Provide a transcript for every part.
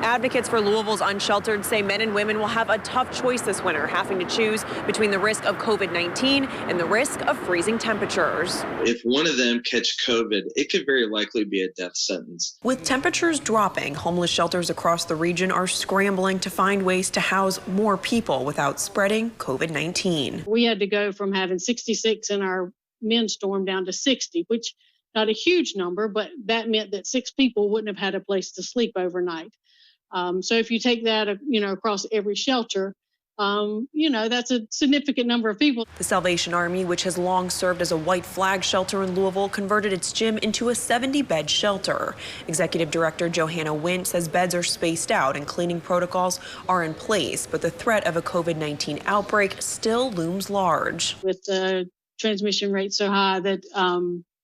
Advocates for Louisville's unsheltered say men and women will have a tough choice this winter, having to choose between the risk of COVID-19 and the risk of freezing temperatures. If one of them catch COVID, it could very likely be a death sentence. With temperatures dropping, homeless shelters across the region are scrambling to find ways to house more people without spreading COVID-19. We had to go from having 66 in our men's dorm down to 60, which not a huge number, but that meant that 6 people wouldn't have had a place to sleep overnight. So if you take that, across every shelter, that's a significant number of people. The Salvation Army, which has long served as a white flag shelter in Louisville, converted its gym into a 70-bed shelter. Executive Director Johanna Wint says beds are spaced out and cleaning protocols are in place, but the threat of a COVID-19 outbreak still looms large. With the transmission rate so high that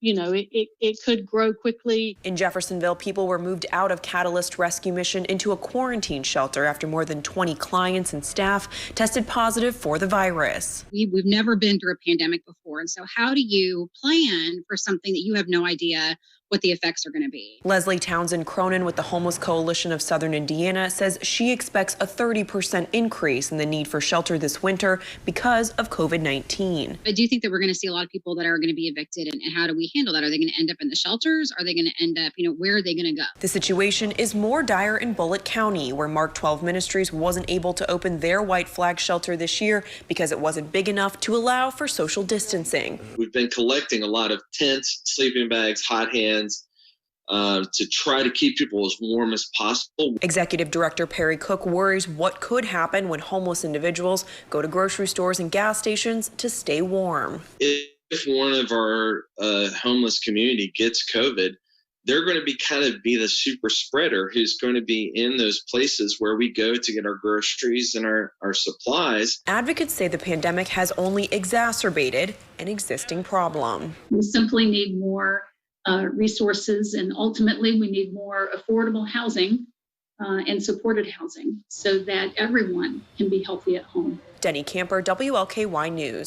it could grow quickly. In Jeffersonville, people were moved out of Catalyst Rescue Mission into a quarantine shelter after more than 20 clients and staff tested positive for the virus. We've never been through a pandemic before, and so how do you plan for something that you have no idea what the effects are going to be? Leslie Townsend Cronin with the Homeless Coalition of Southern Indiana says she expects a 30% increase in the need for shelter this winter because of COVID-19. I do think that we're going to see a lot of people that are going to be evicted, and how do we handle that? Are they going to end up in the shelters? Are they going to end up, where are they going to go? The situation is more dire in Bullitt County, where Mark 12 Ministries wasn't able to open their white flag shelter this year because it wasn't big enough to allow for social distancing. We've been collecting a lot of tents, sleeping bags, hot hands, to try to keep people as warm as possible. Executive Director Perry Cook worries what could happen when homeless individuals go to grocery stores and gas stations to stay warm. If one of our homeless community gets COVID, they're going to be the super spreader who's going to be in those places where we go to get our groceries and our supplies. Advocates say the pandemic has only exacerbated an existing problem. We simply need more resources, and ultimately we need more affordable housing and supported housing so that everyone can be healthy at home. Denny Camper, WLKY News.